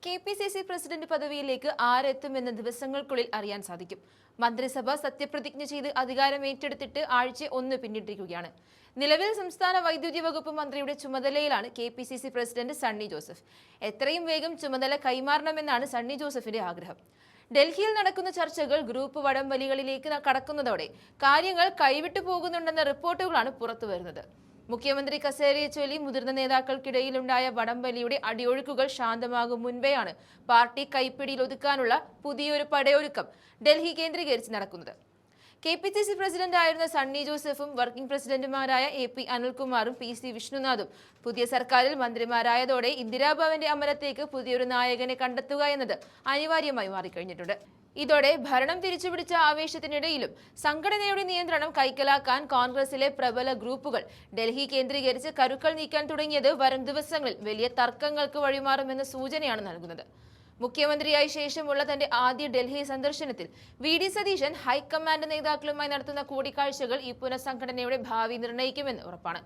KPCC president പദവിയിലേക്ക് ആരെത്തുമെന്ന് ദിവസങ്ങൾക്കുള്ളിൽ അറിയാൻ സാധിക്കും. മന്ത്രിസഭ സത്യപ്രതിജ്ഞ ചെയ്ത് അധികാരം ഏറ്റെടുത്തിട്ട് ആഴ്ച 1 പിന്നിട്ടിരിക്കുകയാണ്. നിലവിൽ സംസ്ഥാന വൈദ്യുതി വകുപ്പ് മന്ത്രിയുടെ ചുമതലയിലാണ് കെ.പി.സി.സി പ്രസിഡന്റ് സണ്ണി ജോസഫ്. എത്രയും വേഗം ചുമതല കൈമാറണമെന്നാണ് സണ്ണി ജോസഫിന്റെ ആഗ്രഹം. ഡൽഹിയിൽ നടക്കുന്ന ചർച്ചകൾ ഗ്രൂപ്പ് വടംവലികളിലേക്ക് കടക്കുന്നതോടെ കാര്യങ്ങൾ കൈവിട്ടു പോകുന്നുണ്ടെന്ന റിപ്പോർട്ടുകളാണ് പുറത്തുവരുന്നത്. മുഖ്യമന്ത്രി കസേരയെ ചൊല്ലി മുതിർന്ന നേതാക്കൾക്കിടയിലുണ്ടായ വടംവലിയുടെ അടിയൊഴുക്കുകൾ ശാന്തമാകും മുൻപെയാണ് പാർട്ടി കൈപ്പിടിയിൽ ഒതുക്കാനുള്ള പുതിയൊരു പടയൊരുക്കം ഡൽഹി കേന്ദ്രീകരിച്ച് നടക്കുന്നത്. കെ.പി.സി.സി പ്രസിഡന്റ് ആയിരുന്ന സണ്ണി ജോസഫും വർക്കിംഗ് പ്രസിഡന്റുമാരായ എ.പി. അനിൽകുമാറും പി.സി. വിഷ്ണുനാഥും പുതിയ സർക്കാരിൽ മന്ത്രിമാരായതോടെ ഇന്ദിരാഭവന്റെ അമരത്തേക്ക് പുതിയൊരു നായകനെ കണ്ടെത്തുക എന്നത് അനിവാര്യമായി മാറിക്കഴിഞ്ഞിട്ടുണ്ട്. ഇതോടെ ഭരണം തിരിച്ചുപിടിച്ച ആവേശത്തിനിടയിലും സംഘടനയുടെ നിയന്ത്രണം കൈക്കലാക്കാൻ കോൺഗ്രസിലെ പ്രബല ഗ്രൂപ്പുകൾ ഡൽഹി കേന്ദ്രീകരിച്ച് കരുക്കൾ നീക്കാൻ തുടങ്ങിയത് വരും ദിവസങ്ങളിൽ വലിയ തർക്കങ്ങൾക്ക് വഴിമാറുമെന്ന സൂചനയാണ് നൽകുന്നത്. മുഖ്യമന്ത്രിയായ ശേഷമുള്ള തന്റെ ആദ്യ ഡൽഹി സന്ദർശനത്തിൽ വി.ഡി. സതീശൻ ഹൈക്കമാൻഡ് നേതാക്കളുമായി നടത്തുന്ന കൂടിക്കാഴ്ചകൾ ഈ പുനഃസംഘടനയുടെ ഭാവി നിർണ്ണയിക്കുമെന്ന് ഉറപ്പാണ്.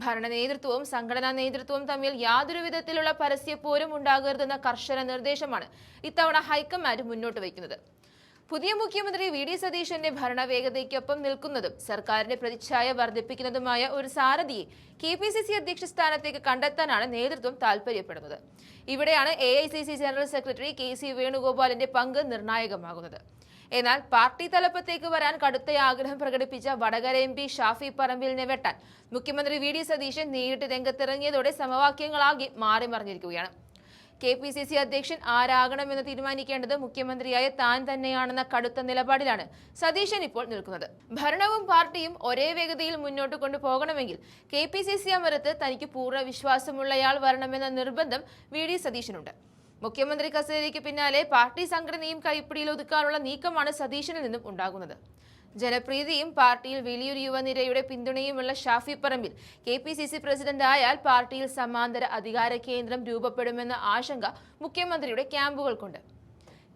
ഭരണ നേതൃത്വവും സംഘടനാ നേതൃത്വവും തമ്മിൽ യാതൊരു വിധത്തിലുള്ള പരസ്യപ്പോരും ഉണ്ടാകരുതെന്ന കർശന നിർദ്ദേശമാണ് ഇത്തവണ ഹൈക്കമാൻഡ് മുന്നോട്ട് വയ്ക്കുന്നത്. പുതിയ മുഖ്യമന്ത്രി വി.ഡി. സതീശന്റെ ഭരണവേഗതയ്ക്കൊപ്പം നിൽക്കുന്നതും സർക്കാരിന്റെ പ്രതിച്ഛായ വർദ്ധിപ്പിക്കുന്നതുമായ ഒരു സാരഥിയെ കെ.പി.സി.സി അധ്യക്ഷ സ്ഥാനത്തേക്ക് കണ്ടെത്താനാണ് നേതൃത്വം താൽപര്യപ്പെടുന്നത്. ഇവിടെയാണ് എ.ഐ.സി.സി ജനറൽ സെക്രട്ടറി കെ.സി. വേണുഗോപാലിന്റെ പങ്ക് നിർണായകമാകുന്നത്. എന്നാൽ പാർട്ടി തലപ്പത്തേക്ക് വരാൻ കടുത്ത ആഗ്രഹം പ്രകടിപ്പിച്ച വടകര എം.പി. ഷാഫി പറമ്പിലിനെ വെട്ടാൻ മുഖ്യമന്ത്രി വി.ഡി. സതീശൻ നേരിട്ട് രംഗത്തിറങ്ങിയതോടെ സമവാക്യങ്ങളാകെ മാറിമറിഞ്ഞിരിക്കുകയാണ്. കെ.പി.സി.സി അധ്യക്ഷൻ ആരാകണമെന്ന് തീരുമാനിക്കേണ്ടത് മുഖ്യമന്ത്രിയായ താൻ തന്നെയാണെന്ന കടുത്ത നിലപാടിലാണ് സതീശൻ ഇപ്പോൾ നിൽക്കുന്നത്. ഭരണവും പാർട്ടിയും ഒരേ വേഗതയിൽ മുന്നോട്ട് കൊണ്ടുപോകണമെങ്കിൽ കെ.പി.സി.സി അമരത്ത് തനിക്ക് പൂർണ്ണ വിശ്വാസമുള്ളയാൾ വരണമെന്ന നിർബന്ധം വി.ഡി. സതീശനുണ്ട്. മുഖ്യമന്ത്രി കസേരയ്ക്ക് പിന്നാലെ പാർട്ടി സംഘടനയും കൈപ്പിടിയിൽ ഒതുക്കാനുള്ള നീക്കമാണ് സതീശനിൽ നിന്നും ഉണ്ടാകുന്നത്. ജനപ്രീതിയും പാർട്ടിയിൽ വലിയൊരു യുവനിരയുടെ പിന്തുണയുമുള്ള ഷാഫി പറമ്പിൽ കെ.പി.സി.സി പ്രസിഡന്റ് ആയാൽ പാർട്ടിയിൽ സമാന്തര അധികാര കേന്ദ്രം രൂപപ്പെടുമെന്ന ആശങ്ക മുഖ്യമന്ത്രിയുടെ ക്യാമ്പുകൾക്കുണ്ട്.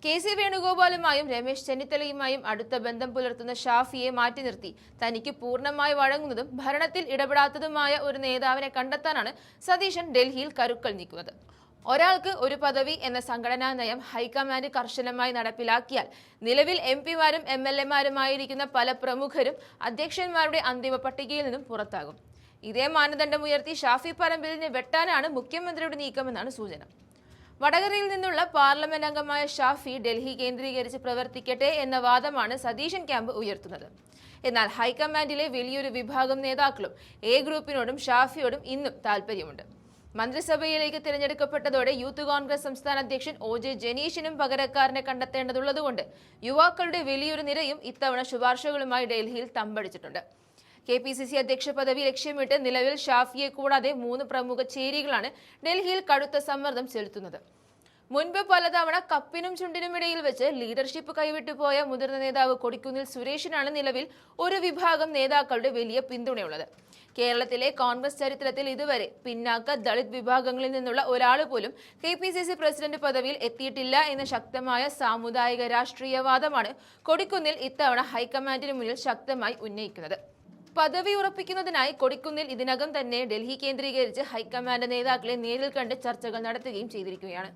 കെ.സി. വേണുഗോപാലുമായും രമേശ് ചെന്നിത്തലയുമായും അടുത്ത ബന്ധം പുലർത്തുന്ന ഷാഫിയെ മാറ്റി നിർത്തി തനിക്ക് പൂർണ്ണമായി വഴങ്ങുന്നതും ഭരണത്തിൽ ഇടപെടാത്തതുമായ ഒരു നേതാവിനെ കണ്ടെത്താനാണ് സതീശൻ ഡൽഹിയിൽ കരുക്കൾ നീക്കുന്നത്. ഒരാൾക്ക് ഒരു പദവി എന്ന സംഘടനാ നയം ഹൈക്കമാൻഡ് കർശനമായി നടപ്പിലാക്കിയാൽ നിലവിൽ എം.പിമാരും എം.എൽ.എമാരുമായിരിക്കുന്ന പല പ്രമുഖരും അധ്യക്ഷന്മാരുടെ അന്തിമ പട്ടികയിൽ നിന്നും പുറത്താകും. ഇതേ മാനദണ്ഡം ഉയർത്തി ഷാഫി പറമ്പിലിനെ വെട്ടാനാണ് മുഖ്യമന്ത്രിയുടെ നീക്കമെന്നാണ് സൂചന. വടകരയിൽ നിന്നുള്ള പാർലമെന്റ് അംഗമായ ഷാഫി ഡൽഹി കേന്ദ്രീകരിച്ച് പ്രവർത്തിക്കട്ടെ എന്ന വാദമാണ് സതീശൻ ക്യാമ്പ് ഉയർത്തുന്നത്. എന്നാൽ ഹൈക്കമാൻഡിലെ വലിയൊരു വിഭാഗം നേതാക്കളും എ ഗ്രൂപ്പിനോടും ഷാഫിയോടും ഇന്നും താൽപര്യമുണ്ട്. മന്ത്രിസഭയിലേക്ക് തിരഞ്ഞെടുക്കപ്പെട്ടതോടെ യൂത്ത് കോൺഗ്രസ് സംസ്ഥാന അധ്യക്ഷൻ ഒ.ജെ. ജനീഷിനും പകരക്കാരനെ കണ്ടെത്തേണ്ടതുള്ളതുകൊണ്ട് യുവാക്കളുടെ വലിയൊരു നിരയും ഇത്തവണ ശുപാർശകളുമായി ഡൽഹിയിൽ തമ്പടിച്ചിട്ടുണ്ട്. കെ.പി.സി.സി അധ്യക്ഷ പദവി ലക്ഷ്യമിട്ട് നിലവിൽ ഷാഫിയെ കൂടാതെ 3 പ്രമുഖ ചേരികളാണ് ഡൽഹിയിൽ കടുത്ത സമ്മർദ്ദം ചെലുത്തുന്നത്. മുൻപ് പലതവണ കപ്പിനും ചുണ്ടിനും ഇടയിൽ വെച്ച് ലീഡർഷിപ്പ് കൈവിട്ടുപോയ മുതിർന്ന നേതാവ് കൊടിക്കുന്നിൽ സുരേഷിനാണ് നിലവിൽ ഒരു വിഭാഗം നേതാക്കളുടെ വലിയ പിന്തുണയുള്ളത്. കേരളത്തിലെ കോൺഗ്രസ് ചരിത്രത്തിൽ ഇതുവരെ പിന്നാക്ക ദളിത് വിഭാഗങ്ങളിൽ നിന്നുള്ള ഒരാൾ പോലും കെ.പി.സി.സി പ്രസിഡന്റ് പദവിയിൽ എത്തിയിട്ടില്ല എന്ന ശക്തമായ സാമുദായിക രാഷ്ട്രീയവാദമാണ് കൊടിക്കുന്നിൽ ഇത്തവണ ഹൈക്കമാൻഡിന് മുന്നിൽ ശക്തമായി ഉന്നയിക്കുന്നത്. പദവി ഉറപ്പിക്കുന്നതിനായി കൊടിക്കുന്നിൽ ഇതിനകം തന്നെ ഡൽഹി കേന്ദ്രീകരിച്ച് ഹൈക്കമാൻഡ് നേതാക്കളെ നേരിൽ കണ്ട് ചർച്ചകൾ നടത്തുകയും ചെയ്തിരിക്കുകയാണ്.